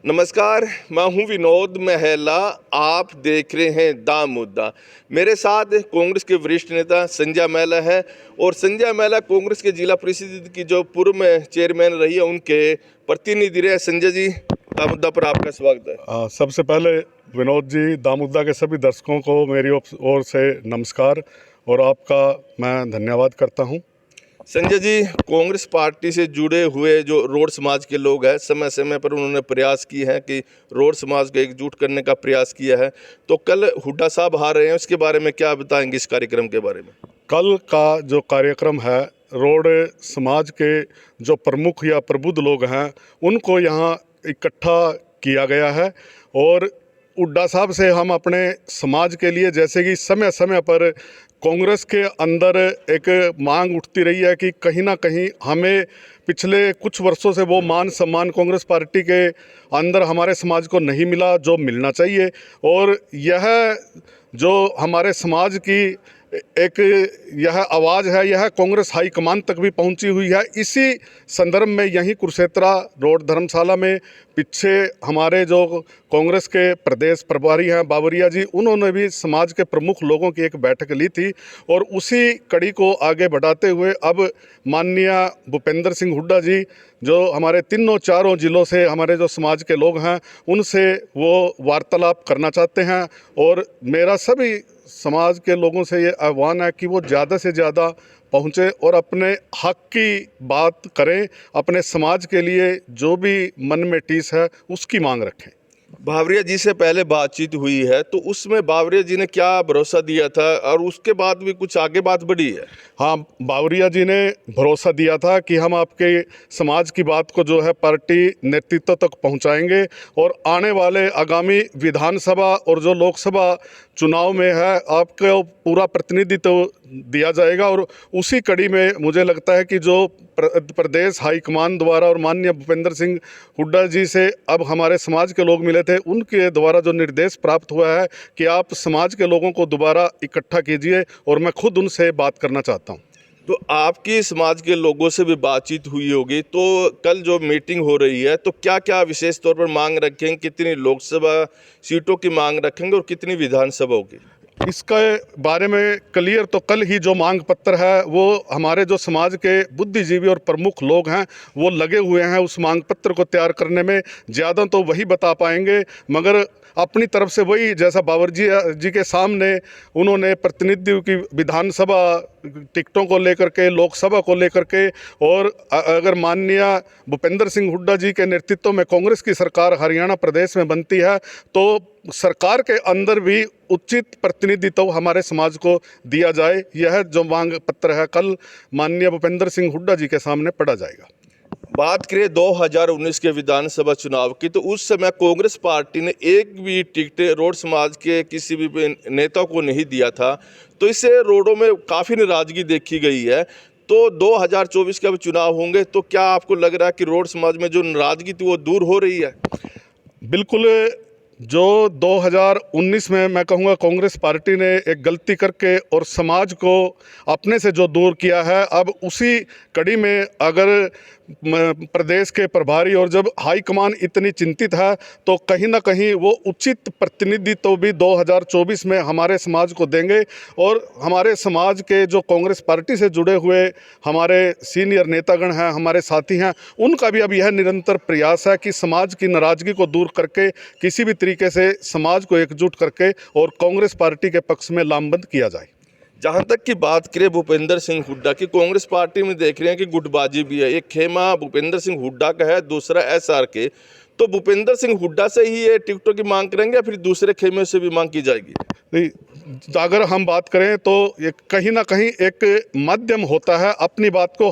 नमस्कार, मैं हूं विनोद महला। आप देख रहे हैं दा मुद्दा। मेरे साथ कांग्रेस के वरिष्ठ नेता संजय महला है और संजय महला कांग्रेस के जिला परिषद की जो पूर्व में चेयरमैन रही है उनके प्रतिनिधि रहे। संजय जी, दा मुद्दा पर आपका स्वागत है। सबसे पहले विनोद जी, दा मुद्दा के सभी दर्शकों को मेरी ओर से नमस्कार और आपका मैं धन्यवाद करता हूं। संजय जी, कांग्रेस पार्टी से जुड़े हुए जो रोड समाज के लोग हैं, समय समय पर उन्होंने प्रयास किए हैं कि रोड समाज को एकजुट करने का प्रयास किया है। तो कल हुड्डा साहब आ रहे हैं, उसके बारे में क्या बताएंगे इस कार्यक्रम के बारे में? कल का जो कार्यक्रम है, रोड समाज के जो प्रमुख या प्रबुद्ध लोग हैं उनको यहाँ इकट्ठा किया गया है और हुड्डा साहब से हम अपने समाज के लिए, जैसे कि समय समय पर कांग्रेस के अंदर एक मांग उठती रही है कि कहीं ना कहीं हमें पिछले कुछ वर्षों से वो मान सम्मान कांग्रेस पार्टी के अंदर हमारे समाज को नहीं मिला जो मिलना चाहिए। और यह जो हमारे समाज की एक यह आवाज़ है, यह कांग्रेस हाईकमान तक भी पहुंची हुई है। इसी संदर्भ में यहीं कुरुक्षेत्रा रोड धर्मशाला में पीछे हमारे जो कांग्रेस के प्रदेश प्रभारी हैं बावरिया जी, उन्होंने भी समाज के प्रमुख लोगों की एक बैठक ली थी और उसी कड़ी को आगे बढ़ाते हुए अब माननीय भूपेंद्र सिंह हुड्डा जी, जो हमारे तीनों चारों जिलों से हमारे जो समाज के लोग हैं उनसे वो वार्तालाप करना चाहते हैं। और मेरा सभी समाज के लोगों से ये आह्वान है कि वो ज़्यादा से ज़्यादा पहुँचे और अपने हक की बात करें, अपने समाज के लिए जो भी मन में टीस है उसकी मांग रखें। बावरिया जी से पहले बातचीत हुई है तो उसमें बावरिया जी ने क्या भरोसा दिया था और उसके बाद भी कुछ आगे बात बढ़ी है? हाँ, बावरिया जी ने भरोसा दिया था कि हम आपके समाज की बात को जो है पार्टी नेतृत्व तक पहुंचाएंगे और आने वाले आगामी विधानसभा और जो लोकसभा चुनाव में है आपको पूरा प्रतिनिधित्व दिया जाएगा। और उसी कड़ी में मुझे लगता है कि जो प्रदेश हाईकमान द्वारा और माननीय भूपेंद्र सिंह हुड्डा जी से अब हमारे समाज के लोग मिले थे, उनके द्वारा जो निर्देश प्राप्त हुआ है कि आप समाज के लोगों को दोबारा इकट्ठा कीजिए और मैं खुद उनसे बात करना चाहता हूं। तो आपकी समाज के लोगों से भी बातचीत हुई होगी, तो कल जो मीटिंग हो रही है तो क्या क्या विशेष तौर पर मांग रखेंगे? कितनी लोकसभा सीटों की मांग रखेंगे और कितनी विधानसभाओं की? इसके बारे में क्लियर तो कल ही जो मांग पत्र है वो हमारे जो समाज के बुद्धिजीवी और प्रमुख लोग हैं वो लगे हुए हैं उस मांग पत्र को तैयार करने में। ज़्यादा तो वही बता पाएंगे, मगर अपनी तरफ से वही, जैसा बावरिया जी के सामने उन्होंने प्रतिनिधियों की विधानसभा टिकटों को लेकर के, लोकसभा को लेकर के, और अगर माननीय भूपेंद्र सिंह हुड्डा जी के नेतृत्व में कांग्रेस की सरकार हरियाणा प्रदेश में बनती है तो सरकार के अंदर भी उचित प्रतिनिधित्व हमारे समाज को दिया जाए। यह जो मांग पत्र है कल माननीय भूपेंद्र सिंह हुड्डा जी के सामने पढ़ा जाएगा। बात करें 2019 के विधानसभा चुनाव की, तो उस समय कांग्रेस पार्टी ने एक भी टिकट रोड समाज के किसी भी नेता को नहीं दिया था, तो इससे रोडों में काफ़ी नाराजगी देखी गई है। तो 2024 के अब चुनाव होंगे तो क्या आपको लग रहा है कि रोड समाज में जो नाराजगी थी वो दूर हो रही है? बिल्कुल। जो 2019 में मैं कहूँगा कांग्रेस पार्टी ने एक गलती करके और समाज को अपने से जो दूर किया है, अब उसी कड़ी में अगर प्रदेश के प्रभारी और जब हाईकमान इतनी चिंतित है तो कहीं ना कहीं वो उचित प्रतिनिधित्व भी 2024 में हमारे समाज को देंगे। और हमारे समाज के जो कांग्रेस पार्टी से जुड़े हुए हमारे सीनियर नेतागण हैं, हमारे साथी हैं, उनका भी अब यह निरंतर प्रयास है कि समाज की नाराज़गी को दूर करके किसी भी तरीके से समाज को एकजुट करके और कांग्रेस पार्टी के पक्ष में लामबंद किया जाए। जहाँ तक की बात करें भूपेंद्र सिंह हुड्डा की, कांग्रेस पार्टी में देख रहे हैं कि गुटबाजी भी है। एक खेमा भूपेंद्र सिंह हुड्डा का है, दूसरा SRK। तो भूपेंद्र सिंह हुड्डा से ही ये टिकटों की मांग करेंगे या फिर दूसरे खेमे से भी मांग की जाएगी? नहीं, अगर हम बात करें तो ये कहीं ना कहीं एक माध्यम होता है अपनी बात को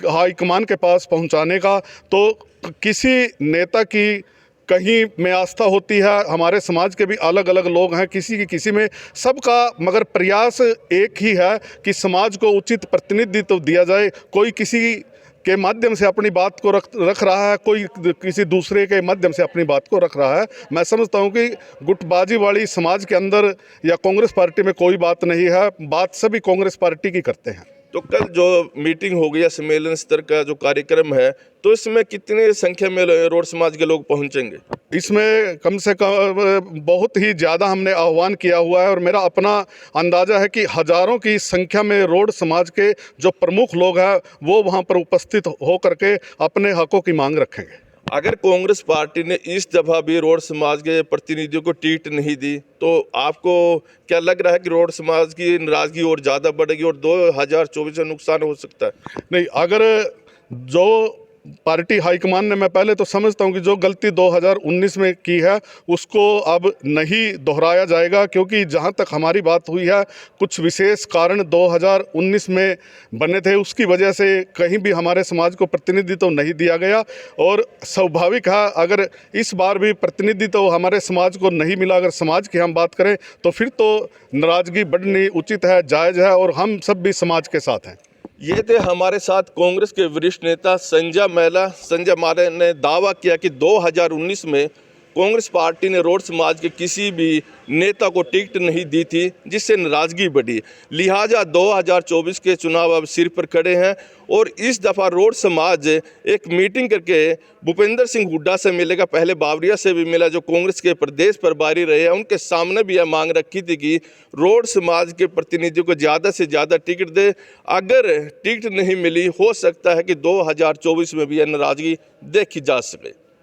हाईकमान के पास पहुंचाने का। तो किसी नेता की कहीं में आस्था होती है, हमारे समाज के भी अलग अलग लोग हैं, किसी की किसी में, सबका मगर प्रयास एक ही है कि समाज को उचित प्रतिनिधित्व दिया जाए। कोई किसी के माध्यम से अपनी बात को रख रहा है, कोई किसी दूसरे के माध्यम से अपनी बात को रख रहा है। मैं समझता हूं कि गुटबाजी वाली समाज के अंदर या कांग्रेस पार्टी में कोई बात नहीं है, बात सभी कांग्रेस पार्टी की करते हैं। तो कल जो मीटिंग हो गई या सम्मेलन स्तर का जो कार्यक्रम है, तो इसमें कितनी संख्या में रोड समाज के लोग पहुंचेंगे? इसमें कम से कम बहुत ही ज़्यादा हमने आह्वान किया हुआ है और मेरा अपना अंदाज़ा है कि हज़ारों की संख्या में रोड समाज के जो प्रमुख लोग हैं वो वहाँ पर उपस्थित हो करके अपने हकों की मांग रखेंगे। अगर कांग्रेस पार्टी ने इस दफ़ा भी रोड समाज के प्रतिनिधियों को टिकट नहीं दी, तो आपको क्या लग रहा है कि रोड समाज की नाराज़गी और ज़्यादा बढ़ेगी और 2024 में नुकसान हो सकता है? नहीं, अगर जो पार्टी हाईकमान ने, मैं पहले तो समझता हूं कि जो गलती 2019 में की है उसको अब नहीं दोहराया जाएगा, क्योंकि जहां तक हमारी बात हुई है कुछ विशेष कारण 2019 में बने थे, उसकी वजह से कहीं भी हमारे समाज को प्रतिनिधित्व नहीं दिया गया। और स्वाभाविक है अगर इस बार भी प्रतिनिधित्व हमारे समाज को नहीं मिला, अगर समाज की हम बात करें तो फिर तो नाराज़गी बढ़नी उचित है, जायज़ है, और हम सब भी समाज के साथ हैं। ये थे हमारे साथ कांग्रेस के वरिष्ठ नेता संजय मैला। संजय मैला ने दावा किया कि 2019 में कांग्रेस पार्टी ने रोड समाज के किसी भी नेता को टिकट नहीं दी थी, जिससे नाराज़गी बढ़ी। लिहाजा 2024 के चुनाव अब सिर पर खड़े हैं और इस दफ़ा रोड समाज एक मीटिंग करके भूपेंद्र सिंह हुड्डा से मिलेगा। पहले बावरिया से भी मिला, जो कांग्रेस के प्रदेश प्रभारी रहे हैं। उनके सामने भी यह मांग रखी थी कि रोड समाज के प्रतिनिधियों को ज़्यादा से ज़्यादा टिकट दे। अगर टिकट नहीं मिली, हो सकता है कि 2024 में भी यह नाराज़गी देखी जा सके।